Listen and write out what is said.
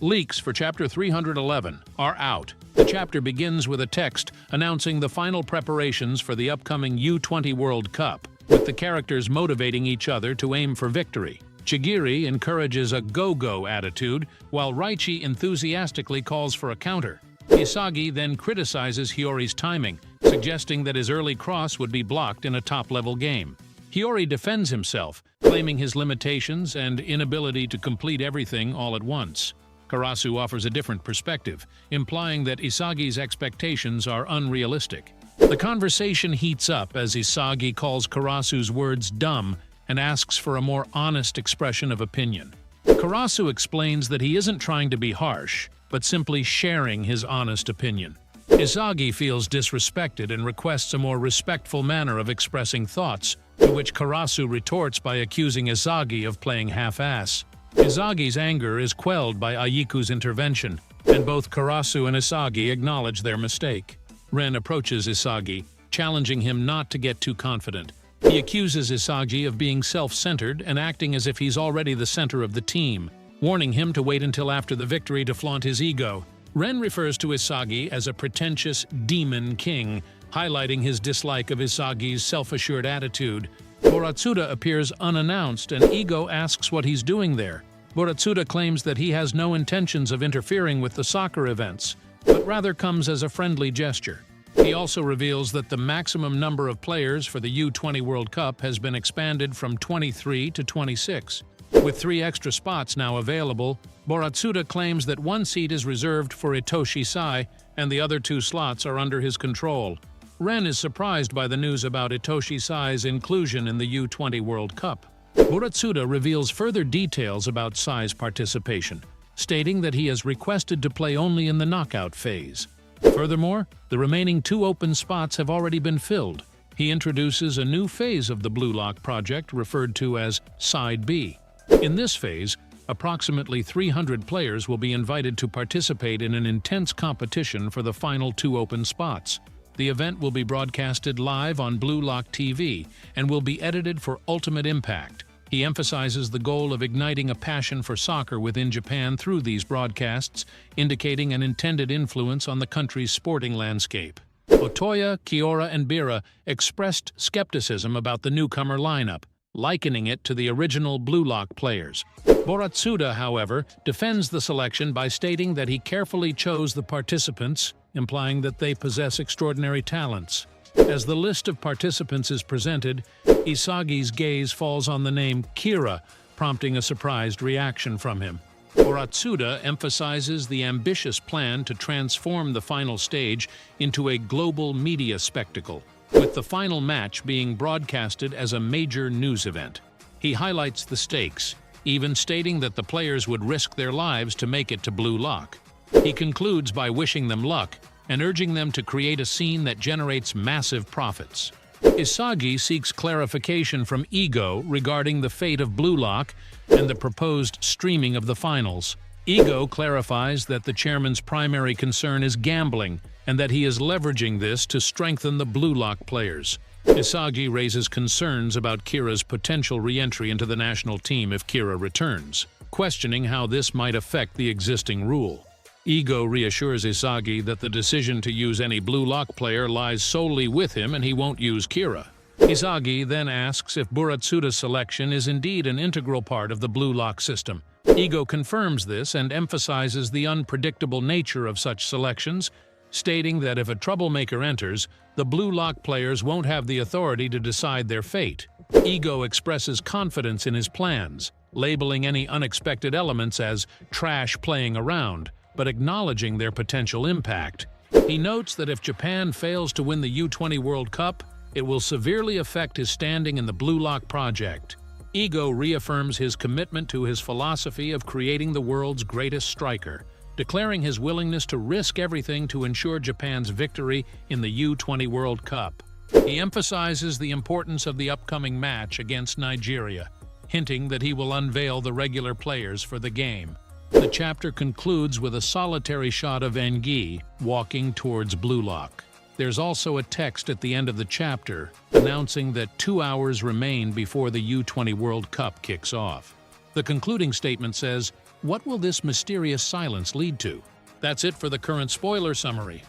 Leaks for Chapter 311 are out. The chapter begins with a text announcing the final preparations for the upcoming U20 World Cup, with the characters motivating each other to aim for victory. Chigiri encourages a go-go attitude, while Raichi enthusiastically calls for a counter. Isagi then criticizes Hiyori's timing, suggesting that his early cross would be blocked in a top-level game. Hiyori defends himself, claiming his limitations and inability to complete everything all at once. Karasu offers a different perspective, implying that Isagi's expectations are unrealistic. The conversation heats up as Isagi calls Karasu's words dumb and asks for a more honest expression of opinion. Karasu explains that he isn't trying to be harsh, but simply sharing his honest opinion. Isagi feels disrespected and requests a more respectful manner of expressing thoughts, to which Karasu retorts by accusing Isagi of playing half-ass. Isagi's anger is quelled by Ayiku's intervention, and both Karasu and Isagi acknowledge their mistake. Ren approaches Isagi, challenging him not to get too confident. He accuses Isagi of being self-centered and acting as if he's already the center of the team, warning him to wait until after the victory to flaunt his ego. Ren refers to Isagi as a pretentious demon king, highlighting his dislike of Isagi's self-assured attitude. Buratsuda appears unannounced and Ego asks what he's doing there. Buratsuda claims that he has no intentions of interfering with the soccer events, but rather comes as a friendly gesture. He also reveals that the maximum number of players for the U20 World Cup has been expanded from 23 to 26. With 3 extra spots now available, Buratsuda claims that 1 seat is reserved for Itoshi Sai and the other 2 slots are under his control. Ren is surprised by the news about Itoshi Sai's inclusion in the U20 World Cup. Buratsuda reveals further details about Sai's participation, stating that he has requested to play only in the knockout phase. Furthermore, the remaining 2 open spots have already been filled. He introduces a new phase of the Blue Lock project referred to as Side B. In this phase, approximately 300 players will be invited to participate in an intense competition for the final 2 open spots. The event will be broadcasted live on Blue Lock TV and will be edited for ultimate impact. He emphasizes the goal of igniting a passion for soccer within Japan through these broadcasts, indicating an intended influence on the country's sporting landscape. Otoya, Kiora, and Bira expressed skepticism about the newcomer lineup, likening it to the original Blue Lock players. Buratsuda, however, defends the selection by stating that he carefully chose the participants, implying that they possess extraordinary talents. As the list of participants is presented, Isagi's gaze falls on the name Kira, prompting a surprised reaction from him. Buratsuda emphasizes the ambitious plan to transform the final stage into a global media spectacle, with the final match being broadcasted as a major news event. He highlights the stakes, even stating that the players would risk their lives to make it to Blue Lock. He concludes by wishing them luck and urging them to create a scene that generates massive profits. Isagi seeks clarification from Ego regarding the fate of Blue Lock and the proposed streaming of the finals. Ego clarifies that the chairman's primary concern is gambling and that he is leveraging this to strengthen the Blue Lock players. Isagi raises concerns about Kira's potential re-entry into the national team if Kira returns, questioning how this might affect the existing rule. Ego reassures Isagi that the decision to use any Blue Lock player lies solely with him and he won't use Kira. Isagi then asks if Buratsuda's selection is indeed an integral part of the Blue Lock system. Ego confirms this and emphasizes the unpredictable nature of such selections, stating that if a troublemaker enters, the Blue Lock players won't have the authority to decide their fate. Ego expresses confidence in his plans, labeling any unexpected elements as trash playing around, but acknowledging their potential impact. He notes that if Japan fails to win the U20 World Cup, it will severely affect his standing in the Blue Lock project. Ego reaffirms his commitment to his philosophy of creating the world's greatest striker, declaring his willingness to risk everything to ensure Japan's victory in the U20 World Cup. He emphasizes the importance of the upcoming match against Nigeria, hinting that he will unveil the regular players for the game. The chapter concludes with a solitary shot of Engi walking towards Blue Lock. There's also a text at the end of the chapter announcing that 2 hours remain before the U20 World Cup kicks off. The concluding statement says, What will this mysterious silence lead to? That's it for the current spoiler summary.